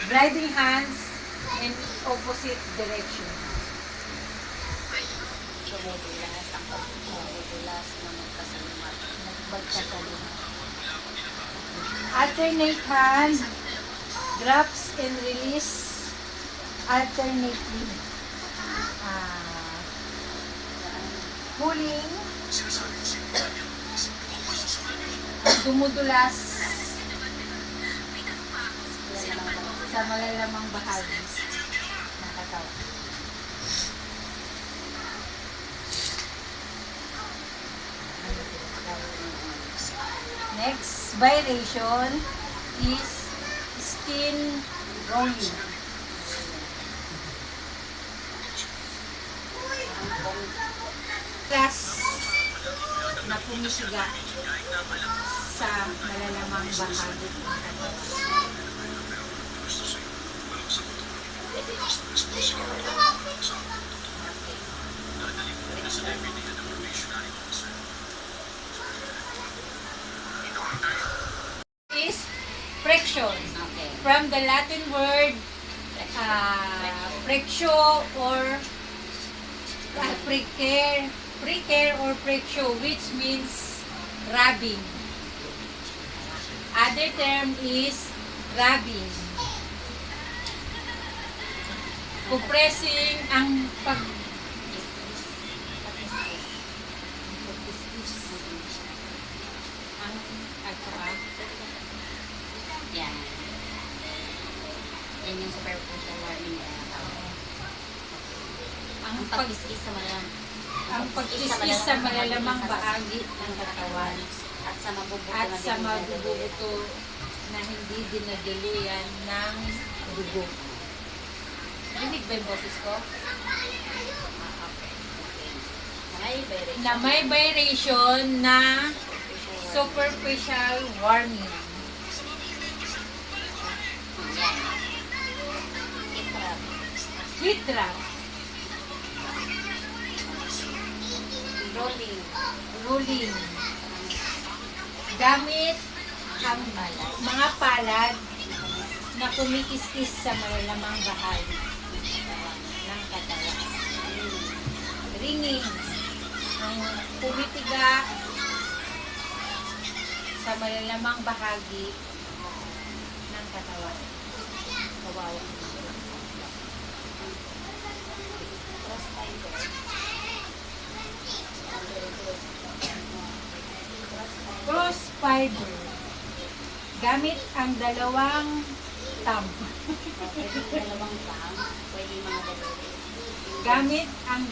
Driving hands in opposite direction. Dumudulas ang pagdudulas na magkasalamat. Magkasalunod. Alternate hand, grabs and release alternately. Pulling, dumudulas sa malalamang bahagi ng katawan. Next variation is skin rolling. Gas na pumisiga sa malalamang bahagi ng katawan. Is friction. Okay. From the Latin word frictio or precare or frictio, which means rubbing. Other term is rubbing. Compressing ang pag Yan. Yan yung superficial warning na tawag. ang Ang pag-iskis sa malalamang. ang pag-iskis sa malalamang bahagi ng katawan At sa mabubuto at na sa dinadaluyan. mabubuto na hindi dinadaluyan ng dugo. Rinig ba yung boses ko? Okay. Na may vibration na superficial warning. Yan. Itrap. Heat trap, Rolling. ruling, gamit ang mga palad na kumikiskis sa malalamang bahagi ng katawan. Ringing, ang pumitiga sa malalamang bahagi ng katawan. Kawawa. Cross fiber. Cross fiber, gamit ang dalawang thumb. Pwede dalawang pang. Pwede mga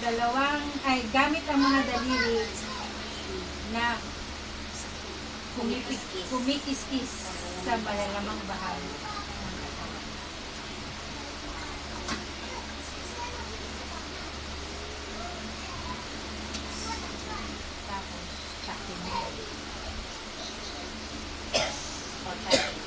dalawang. Gamit ang mga daliri na kumikiskis sa malalamang bahagi ng katawan. Tapos, chakin mo. Or cutting.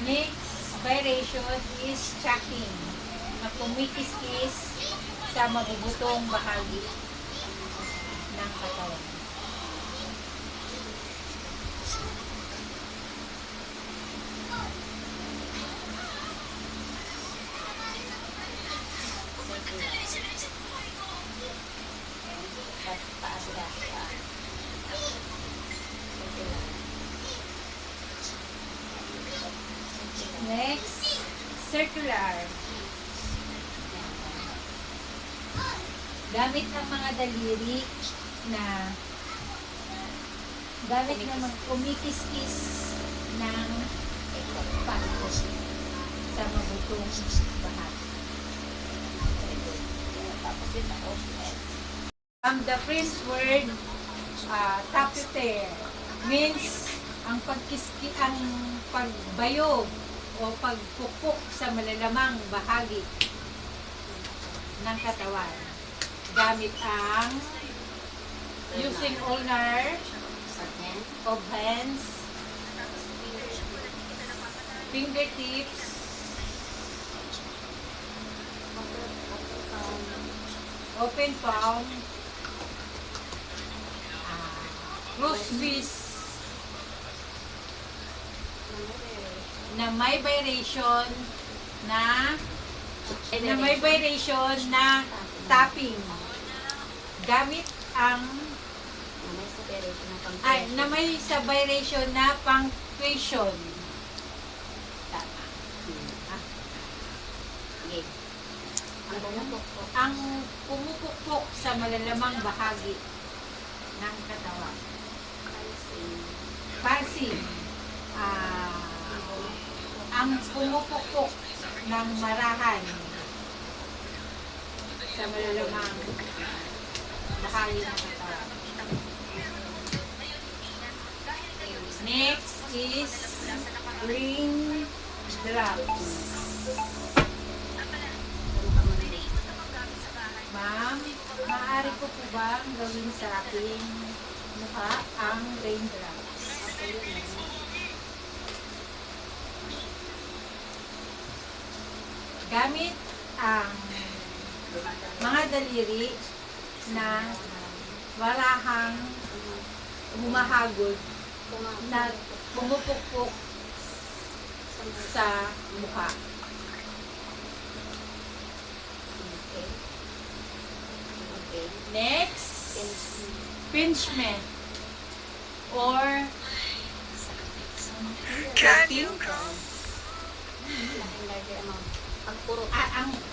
Next variation is chaking, na kumikiskis sa mabubutong bahagi ng katawan. Taas ka. Next, circular. Gamit ang mga daliri na kumikiskis ng paikot sa mabutong bahagi. Tapos yun ako. The French word tapoter means ang pagbayog o pagpukpok sa malalamang bahagi ng katawan. Gamit ang using ulnar of hands, fingertips, open palm, close fist, na may vibration na tapping. Gamit ang May separation ng pang na may sa vibration na punctuation. Tama. Sige. Ang bumupukpok. Ang pumupukpok sa malalamang bahagi ng katawan. Pulsing. Ang pumupukpok ng marahan sa malalamang bahagi ng katawan. Next is ring drops. Ma'am, maaari ko po bang gawin sa aking mukha ang raindrops? Gamit ang mga daliri na walahang humahagod na pumupukpok sa mukha. Next, pinchment or cupping.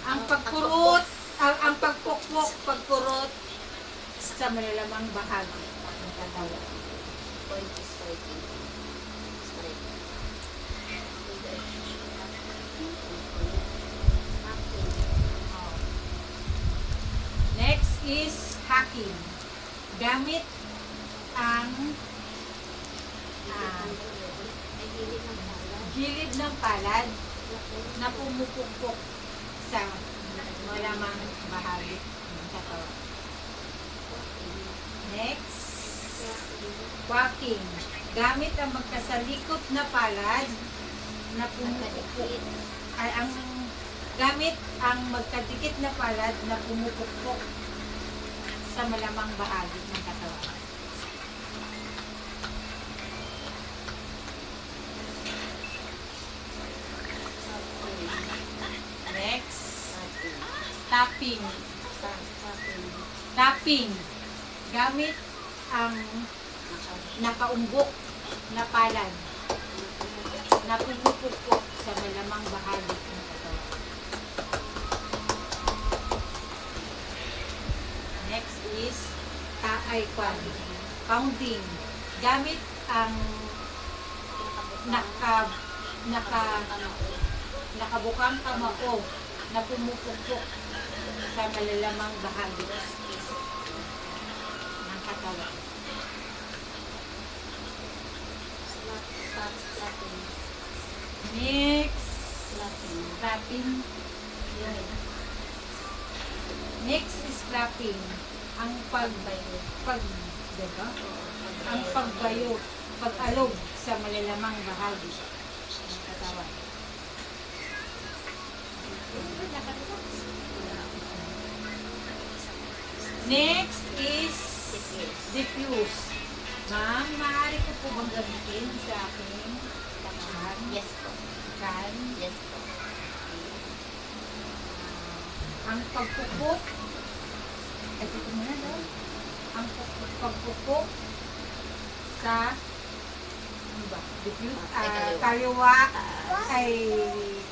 Ang pagpurot, ang pagpukpok, sa malalamang bahagi ng katawan. Point is striking. Straight. Next is hacking. Gamit ang gilid ng palad na pumupukpok sa malamang bahagi ng katawan. Next, quacking. Gamit ang magkasalikot na palad na pumupukpok. Gamit ang magkadikit na palad na pumupukpok sa malamang bahagi ng katawan. Next, tapping. Tapping. Gamit ang nakaumbok na palad na pumupukpok sa malamang bahagi ng katawan. Next is pounding. Gamit ang nakabukang kamao na pumupukpok sa malalamang bahagi ng katawan. Next, clapping. Next is clapping. Ang pagbayo, pag-alog sa malalamang bahagi ng katawan. Next is diffuse. Ma'am, maaari ko po bang gamitin sa aking takaan? Yes po. Kan? Yes po. Ang pagpupok, ay dito muna daw. Ang pagpupok sa ano ba? Diffuse,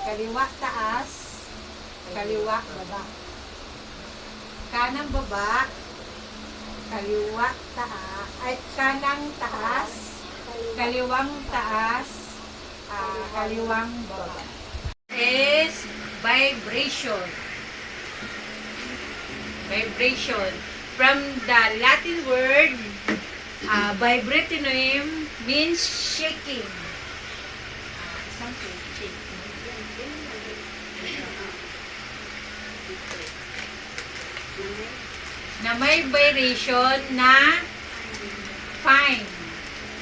kaliwa taas, kaliwa baba. Kanang baba, kaliwa taas, kanang taas, kaliwang taas, kaliwang baba. Is vibration. Vibration. From the Latin word, vibratinum means shaking. Isang shaking. Na may vibration na fine.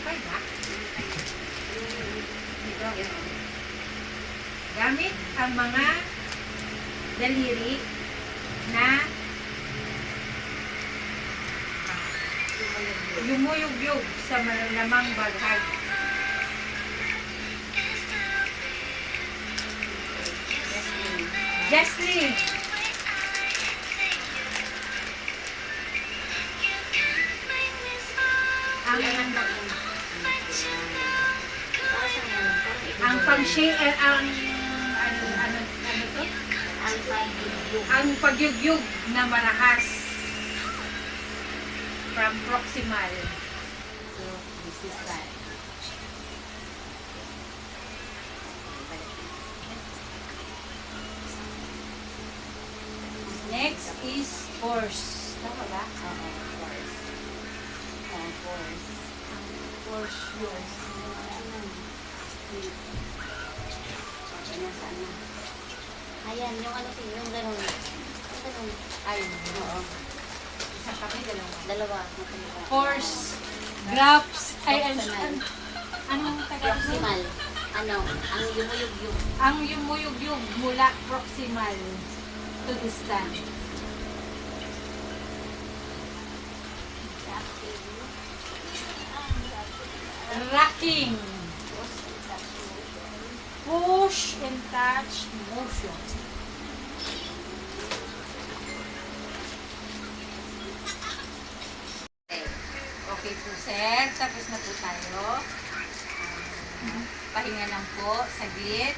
Fine ba? Gamit ang mga daliri na yumuyugyug sa malalamang bahagi. Jesly. Ang ang pang-share ang ano to? Ang pagyugyug na marahas from proximal. So, this is that. Next is force. Tama ba? Oo, force. Force. Ang force yun. Ayan, yung ano, yung ganun. Yung ganun. Ay, Oo. isang kami, dalawa. Dalawa. Force, graphs, ay, Proximal. anong tagalog? Proximal. Ano, ang yumuyug-yug. Ang yumuyug-yug mula proximal to distant. Rocking. Push and touch motion. Okay po, sir. Tapos na po tayo. Pahinga lang po. Saglit.